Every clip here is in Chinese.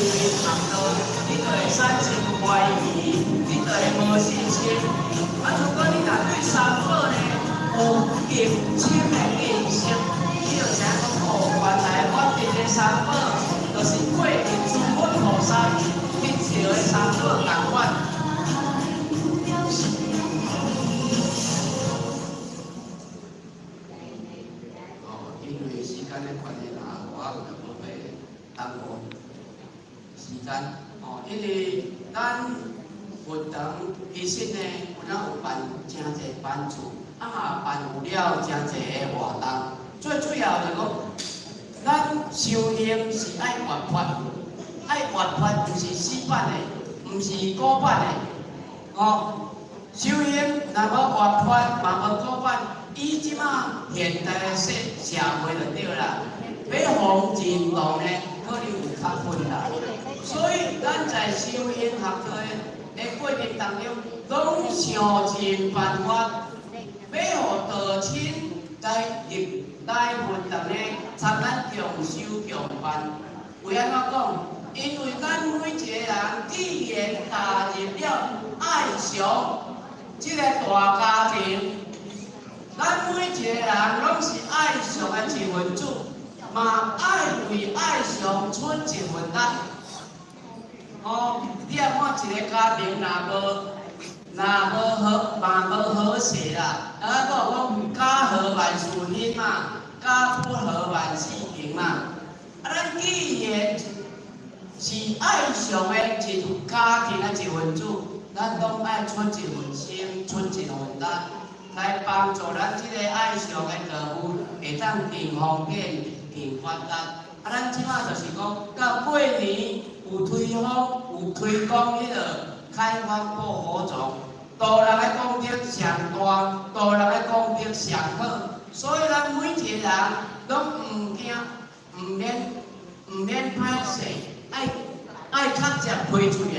为谈到，你就会产生怀疑，你就会无信心。如果你若对三宝呢有敬深的认识，你就知影讲原来我伫个三宝，就是过去诸佛菩萨去招的三宝同款。因为时间的关系啦，我就无要耽误时间。因为咱佛堂其实呢，有办真侪班处，嘛办有了真侪个活动。最主要就讲，咱修行是爱活泼，爱活泼不是死板的，不是古板的。修行若无活泼，嘛无古板。以即马现代的社会就对啦，要防进度呢，可能有较困难。所以咱在修行学的过程当中，拢想尽办法，要互道亲来佛堂呢，参咱共修共办。为安怎讲？因为咱每一个人既然踏入了爱上这个大家庭。咱每一个人拢是爱上的一份子，嘛爱为爱上出一份力。你啊看一个家庭若无和谐啦，讲家和万事兴嘛，家不和万事平嘛。咱既然是爱上的一家庭的一份子，咱拢爱出一份心，出一份力。来帮助咱即个爱上的道务，会当更方便、更发达。咱即马就是讲，到过年有推广迄个开放报火种，道人的功德上大，道人的功德上好，所以咱每一个人拢唔惊，唔免歹势，爱较直开嘴的。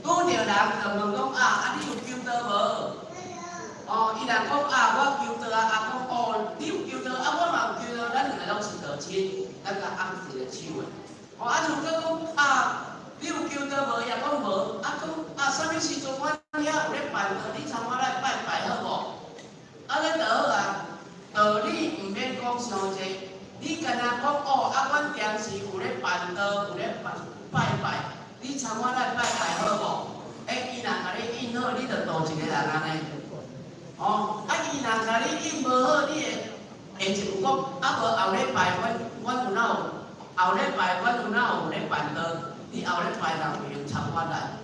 拄着人就问讲你有求道无？伊若讲我求道讲你有求道我嘛有求道，咱两个拢是道亲，咱甲握一个手的。如果讲你有求道无？伊也讲无，讲啥物时阵阮遐有咧办道，你参我来拜拜好无？咧就好啊，道理毋免讲伤济，你干那讲阮平时有咧办道，有咧拜拜，你参我来拜拜好无？伊若甲你应好，你就度一个人安尼。伊若甲你应无好，你会就讲无后礼拜阮有哪有后礼拜阮有哪有咧办道，你后礼拜人袂用参我来，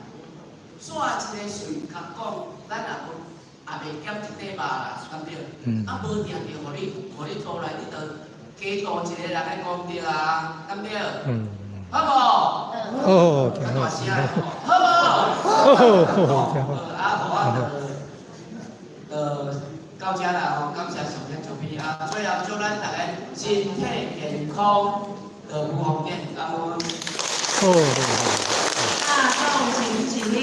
煞一个随甲讲，咱也袂减一块肉啦，对不对？无定定互你倒来，你就加度一个人的功德啊，对不对？好无？挺好。好无？挺好。到遮啦，感谢上天助庇最后祝咱大家身体健康，道路方便，感恩。大众请起立。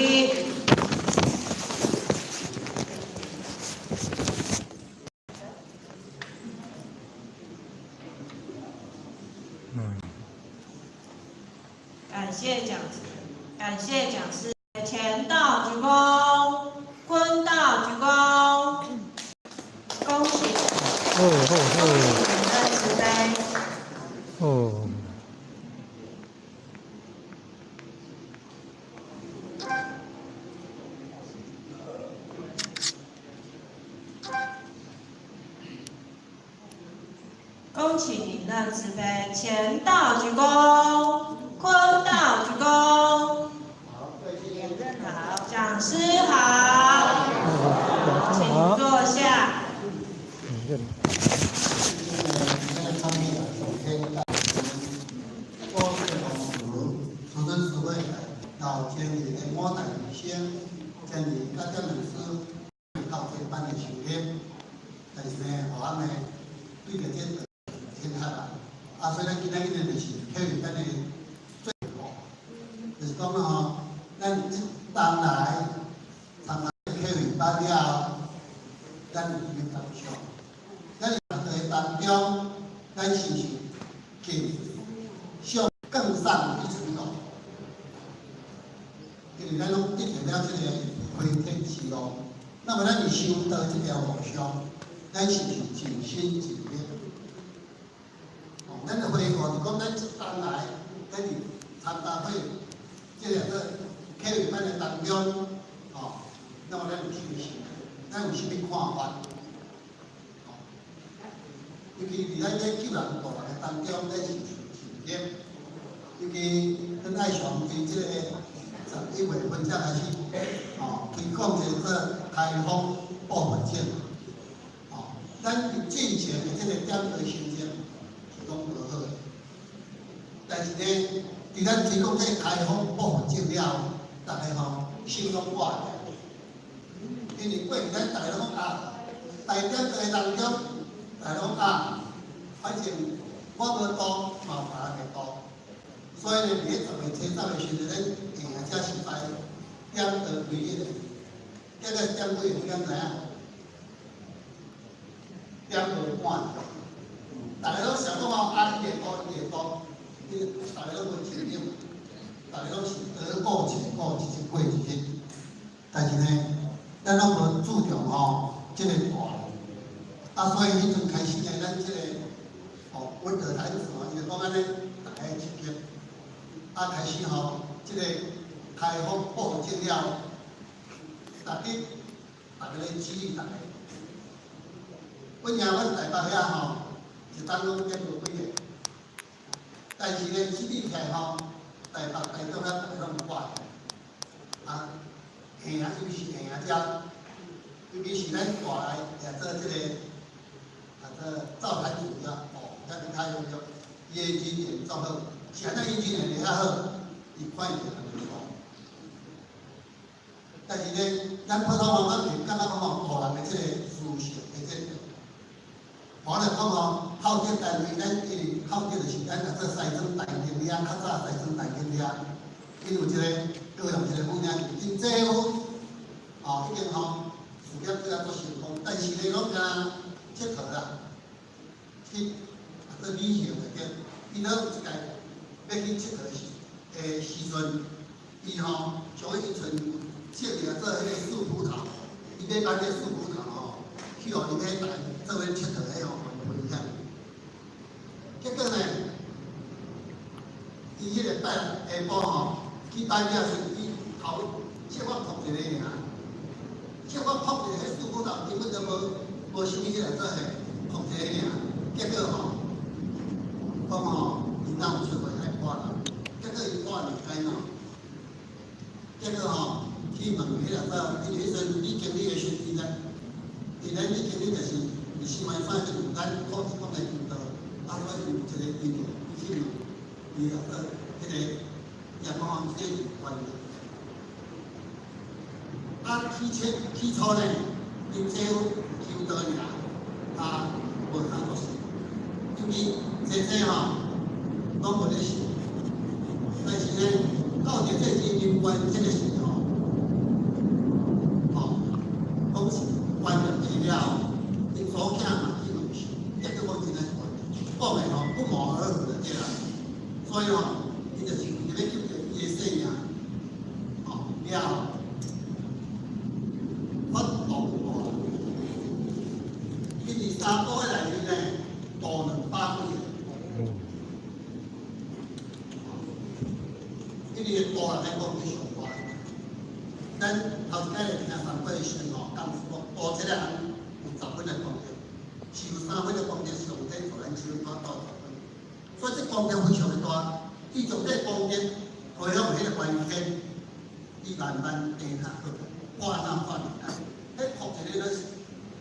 感谢讲师，前道鞠躬，坤道鞠躬，恭喜，恭喜你的慈悲。恭喜您的慈悲，前道鞠躬，坤道鞠躬。好，讲师好，请坐下。到今日的我大医生，今日甲这老师到这班的修炼，但是呢，互俺呢对着这天下啦。所以咱今仔日就是体育班的最好，就是讲咱当来体育班了，咱有咩感想？咱在当中，咱是不是更上一层楼？因为咱拢一定了这个回天期咯。那么咱是修道这条路上，咱是不是尽心尽力？哦，咱的回顾是讲咱一当来，咱是参加会这个课语班的当中，哦，那么咱有修行，咱有啥物看法？哦，尤其伫咱这救人度人的当中，咱是尽力。尤其咱爱上伫这个11月份才开始，哦，推广这个开放报文件，哦，咱进前的这个点的行政是拢无好的，但是呢，伫咱推广这个开放报文件了后，大家吼心拢挂起，因为过去咱大家拢啊，大点在当中，大家拢啊，反正我无多，嘛别人会多。所以呢，伫10月初3的时阵，咱下这失败，点到唯一的，这个点几个点知影？点无半，大家拢想讲哦，啊，伊会多，伊会多，大家拢无承认，大家拢是得过且过，一日过一日。但是呢，咱拢无注重吼，这个大，啊，所以迄阵开始呢，咱这个哦，稳得台子吼，伊就讲安尼，大家一致。啊，开始吼，这个开放报证了，大家来支持大家。本来阮台北遐吼，一当拢结无几个，但是呢，支持起来吼，台北、台中遐大家拢挂，啊，下啊，尤其是下啊遮，尤其是咱大来也做这个，这造台主了，哦，遐个开放了，伊个经验做好。现在疫情会较好，伊反应就很大。但是呢，咱普通话咱袂感觉讲吼，个人的这个思想的这个，我来讲吼，校检单位咱因为校检就是咱做西装大经理啊，较早西装大经理啊，因有一个各样一个物件，因政府哦已经吼事业做做成功，但是呢，拢甲佚佗啦，去做旅行的点，伊拢有一个。要去佚佗的时阵，伊吼像迄阵设定做迄个树葡萄，伊要把迄个树葡萄吼，去互伊遐台做伙佚佗迄吼分享。结果呢，伊迄个拜下晡吼去拜庙时，伊头切我碰一个尔，切我碰一个迄树葡萄根本就无啥物起来做下，碰一个尔，结果吼，讲吼伊哪有出过？结果伊挂离开喏，结果吼去问迄个因为迄阵李经理的时期呢，伊咱李经理就是24万3个咱考试讲的辅导，啊，所以有一个医疗去问伊迄个阳光这关系。啊，起初呢，因政府求道尔，啊，无啥做事，因为这吼拢无咧想。但是呢，到底这些因关这个时候，哦，讲是关了去了，因所囝嘛去问事，结果我真系讲的吼不谋而合的对啦。所以吼，伊就是伊要救着伊的性命，哦，了发动过，因为3个月内面呢，多200几个。因为大人来讲非常大，咱头一摆听上过时吼，讲说大一个人有10分的功德，是有3分的功德上天互咱手里到10分，所以这功德非常的大。伊从这功德培养迄个关系，伊慢慢地下去，挂上挂起来，迄读一个就是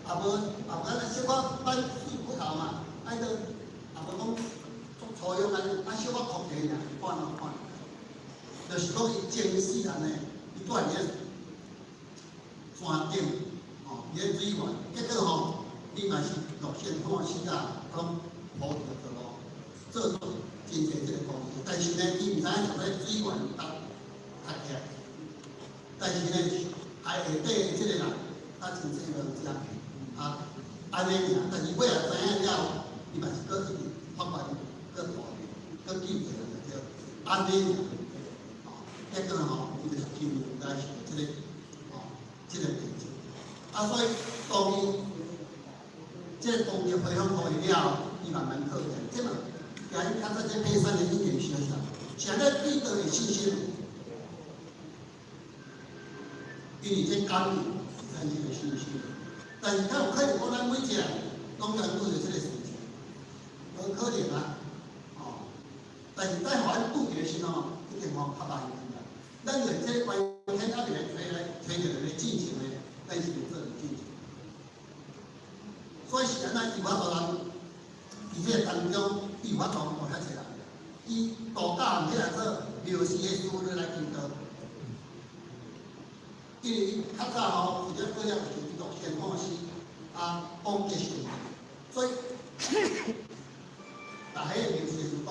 也无咱小可摆水骨头嘛，爱到也无讲做初用小可读一个尔，挂上挂。就是讲伊前世人呢，伊住伫咧山顶，哦，伫咧水源，结果吼，伊嘛是落线看死啊，讲普着着咯，做出真侪即个功夫。但是呢，伊毋知影从咧水源搭起来，但是呢，海下底的即个人，真济无知啊，安尼尔。但是尾仔知影了，伊嘛是搁一直发愿，搁大，搁救济人着，安尼尔。结果吼，伊就是今年应该是这个病情。所以当伊这工业培养好了，伊慢慢好起来。即嘛，也因较早这爬山的经验小小，现在对倒的信心，因为这感染产生的信心。但是较有可能讲咱每一个人拢要拄着这个事情，无可能啊！但是在互咱拄着的时候，一定较慢一点。咱在这关天那边推着来进行的，咱是做进行。所以是安尼，有法度人，伫这当中有法度学遐济人，伊度假毋起来做庙事的事务来求道，因为伊较早吼，有了就是读先看诗讲结束，所以大家的庙事就是讲，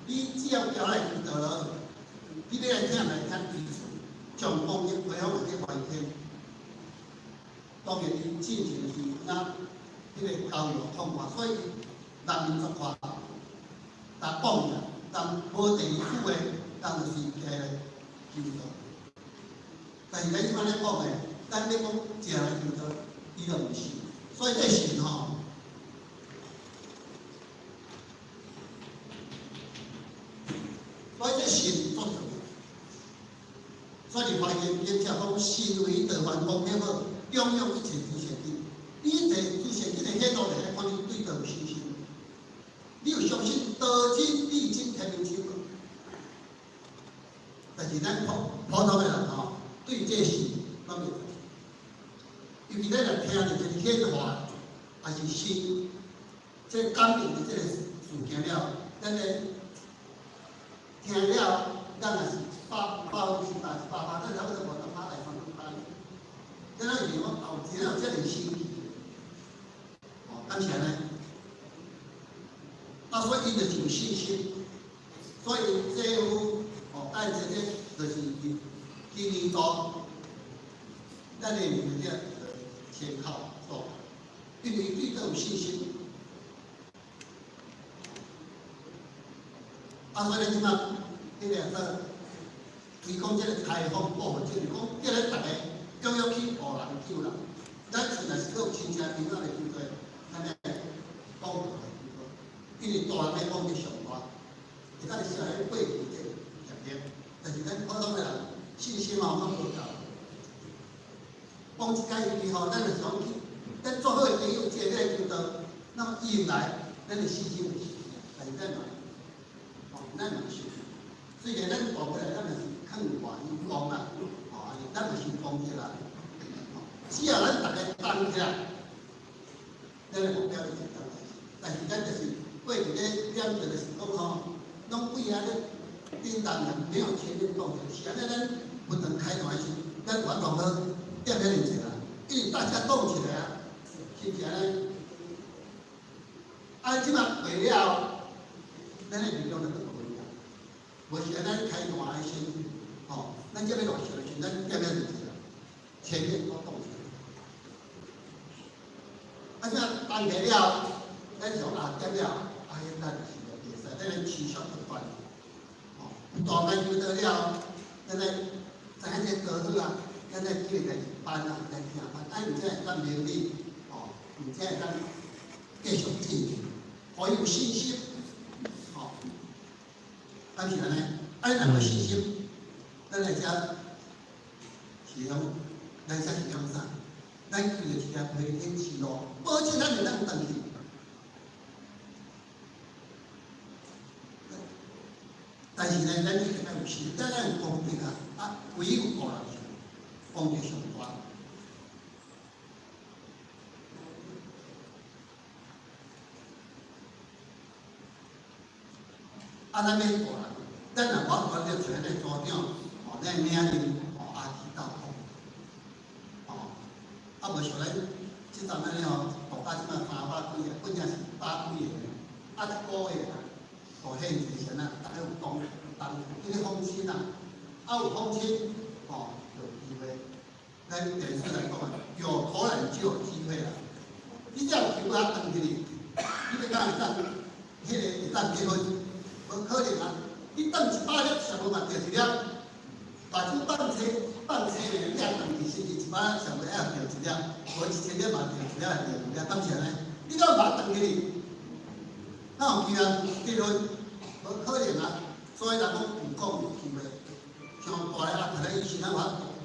你只要调来求道了，你要来听基础，将工业培养的这环境，当然伊进行是那。迄个教育通话，所以人民族化，但讲呀，但无第二句的，当就是求道。但是咱即摆咧讲的，咱咧讲食来求道，伊就毋是。所以这神吼，所以这神做重要。所以你发现，因只讲心为得万功灭好，用一切之前的。你在之前，你在显露来看，你对道有信心。你有相信得经必经天命之本。但是咱普通的人吼，对这事咱袂，尤其咱来听着一个显化，还是新，这感动的这个事件了，咱咧听了，咱也是100%，咱差不多无得拍来放落拍。咱那是讲后天有这个心。感谢呢，所以伊就是有信心，所以政府带这个就是今年度，咱的物件先靠做，因为对这有信心。所以即马迄个说推广这个开放保护，就是讲叫咱大家共要去护人救人，咱实在是有亲戚朋友来救助。咱咧讲，因为大人咧讲是上大，而家你小孩过去这业力，但是咱普通的人信心嘛，较无够。讲一解伊吼，咱就想去，咱做好的朋友接来求道，那么伊来，咱就信心就起，但是咱嘛，咱嘛是，虽然咱大过来，咱就是肯话伊讲啦，咱就是讲起来，只要咱大家担起来。咱的目标是简单的，但是咱就是过去咧了解的是讲吼，拢为啊咧领导人没有全面共识，现在咱不能开团时，咱传统的点起来，因为大家动起来啊，是不是呢？即马过了，咱的力量就更不一样。无是咱开团的时，咱这边落实的时，咱点起来，全面都动起来。即办起了，咱想点了，现在就是袂使，咱来持续不断。大概求得了，咱来知影这道理啊，咱来叫伊来办啊，来听办，而且会当明理，而且会当继续进行，可以有信心，但是呢，咱有信心，咱来遮是讲，咱遮是讲啥？咱求着一条回天之路，保证咱袂当断去。但是呢，咱一定要有信，咱有功德唯有个人功德上大。咱要个人，咱若我管着全个组长，咱名人阿基道无像咱即阵安尼大家即摆300几个，本正是100几个，一个月就现济钱大家有动，迄个风险有风险，有机会。咱电视来讲有可能就有机会啦。你只要求转去，你要讲会当，迄个会当结婚，无可能啊！你转100粒，上无万着1粒，把这放车呢，两档其实一把上尾要调一了，无1000了嘛调一了，当然呢，你讲把它放起，那有机啊结论无可能啊，所以人讲有讲有机会，像大个啊，大个以前我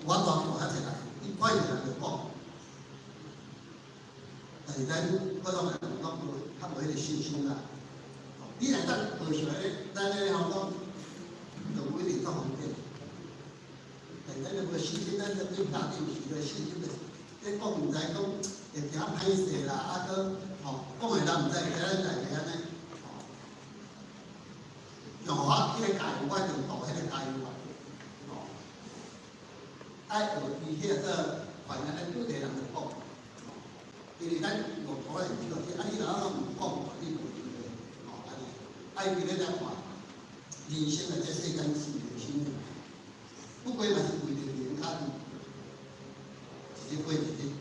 大较济啦，伊快人就讲，但是咱普通人讲较无迄个信心啦。你若当学出来咧，咱咧吼讲，就不一定做方便。但咱就无信心，咱就对大电视个信心咧，咧讲毋知讲会惊歹势啦，啊个吼讲诶人毋知，咱家己安尼。用我迄个家务，我就读迄个家务啊。哦，爱学伊迄个反正咱对个人就讲，因为咱用途来知道，啊你若讲毋讲，你就知道，哦安尼。爱伫咧来看，人生的这世间是人生的，不过嘛是为着人较一日过一日。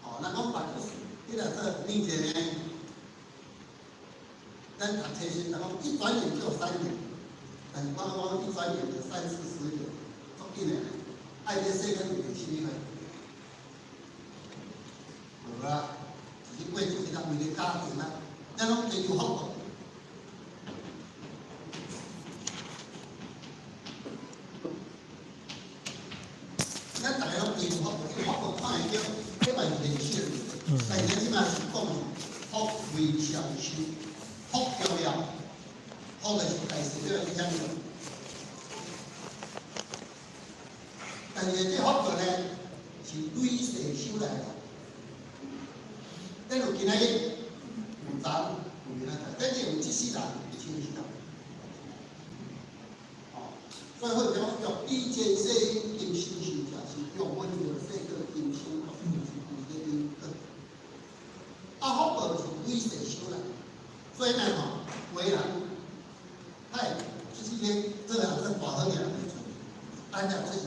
哦，咱讲办就是，迄个说年轻呢。咱读册时，人讲一转眼就3年，但是我一转眼就30、40年，足紧诶。爱这世间有啥物货？无啦，一日过一日，为着家庭啊，咱拢真有福报。咱大家拢真有福报，这福报看会到，这嘛是现实。但是即嘛是讲福为上修。福重要，福就是大事了，你讲着。但是这福报呢，是对世修来的。咱有今仔日，有昨有明仔载，咱就有这世人会清楚。哦，所以好讲用以前世今生修者，是用阮着世个今生福，是有个因果。啊，福报是对世修来。所以呢，吼，为人，嗨，就是咧，这个是大好个人来做，咱讲这是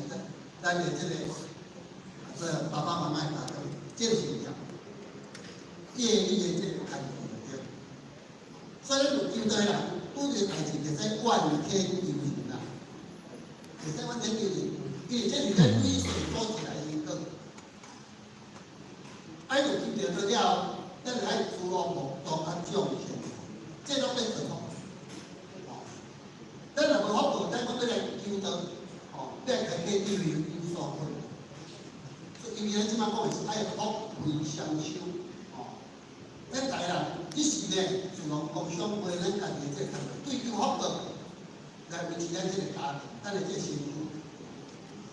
咱的这爸爸妈妈教导，这个是一样，业力的这个开始对。所以咱就记得啦，拄着代志就使怨天尤人啦，就使怨天尤人，因为这是咱对世所起来的因果。爱就记着做了，咱就爱自我无当啊种田。这拢变成福，哦，咱若无福报，咱讲要来求道，哦，要来开启智慧有所困。所以因为咱即摆讲的是爱福为双修，哦，咱大人一时呢，就讲互相为咱家己这个追求福报，来维持咱这个家庭，咱的这个身躯。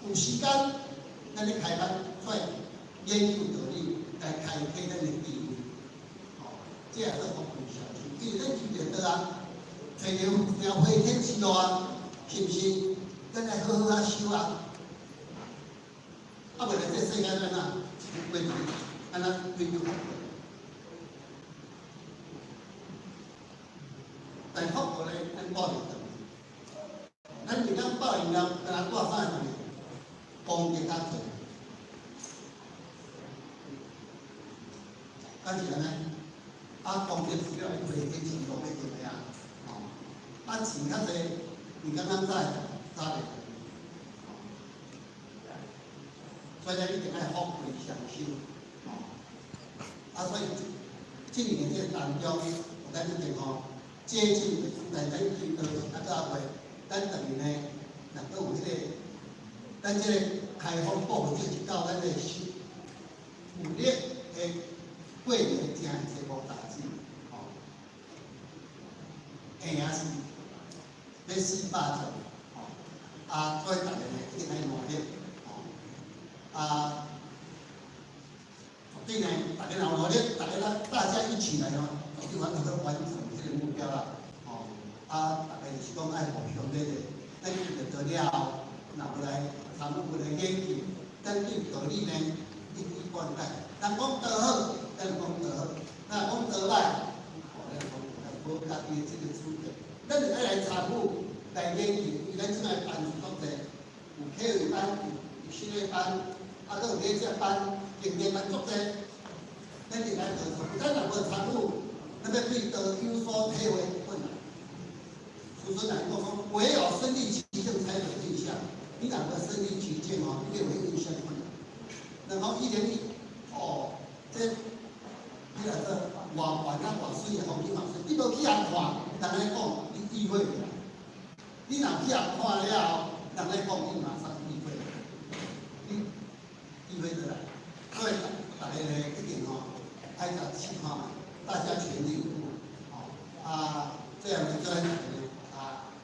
有时间，咱咧开班出来研究道理，来开启咱的智慧，哦，这也是福为双修。因为咱今日得啊，找条花天之路啊，是毋是？咱来好好啊修啊，啊，未来这世界咱啊，过日安那追求福报。但福报咧，咱报应得，咱就讲报应了，咱多啥呢？功德较多，但是呢？啊，功德除了花天之路要做咩啊？哦，啊钱较济，你敢咱早袂？所以咱一定爱福为上修，哦，啊，所以这年这当中，咱一定吼接近来咱见到啊个话，咱特别呢，能够有迄个，咱这个开放报这是到咱的武力的过年正节目大事，哦，下也是要400种，哦，啊，所以大家呢一定爱努力，哦，啊，所以呢，大家努力，大家一起来哦，就完成这个目标啦，哦，啊，大家就是讲爱互相咧，咱就得了，那不来，咱们不来研究，咱对道理呢一以贯代，咱讲道好。咱讲道好，那讲道歹，哦，咱讲无家己的这个资格，咱就爱来参与来研究，伊咱即摆班数足济，有课位班，有新的班，啊，搁有咧这班，经验班足济，咱就来做，咱若无参与，咱要对道有所体会困难。所以来讲，唯有身历其境才能建议，哦，这你来说晚上晚水的风景嘛是，你无去人看，人来讲你意会未来。你若去人看了，人来讲你马上意会，你意会得来。所以大家呢一定吼，爱甲去看嘛，大家全力以赴，哦这样呢就能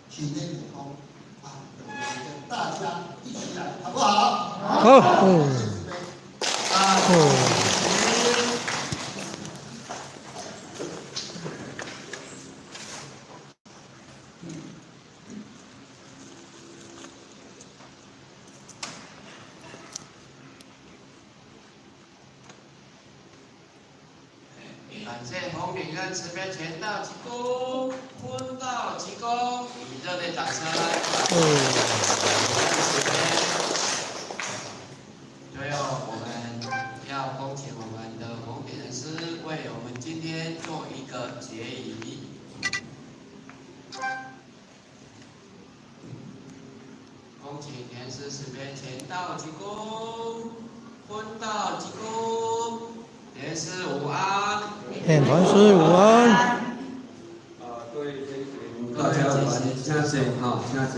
体内健康大家一起来，好不好？好。感谢红领跟慈悲全道济公、坤道济公，以热烈掌声来欢迎慈悲。最后，我们要恭请我们的红顶人师为我们今天做一个结语。恭请莲师慈悲全道济公、坤道济公，莲师午安。天团师午安。各位先生，大家晚安，请坐哈，请坐。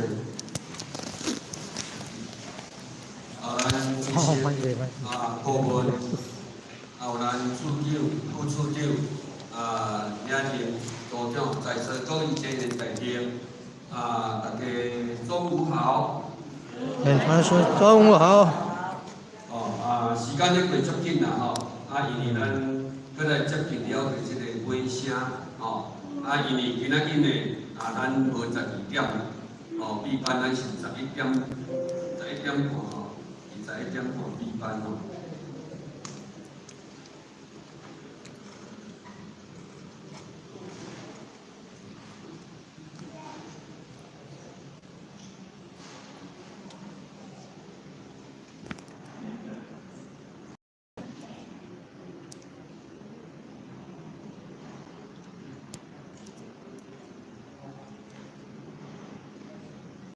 咱好，慢这点，些部门，有咱处长、副处长，领导、组长，在座各位前的代表，大家中午好。天团师中午好。时间咧过足紧啦吼，因为咱搁来接近了即个尾声吼，因为今仔日呢，咱无12点啦，闭班咱是11点半吼，21点半闭班吼，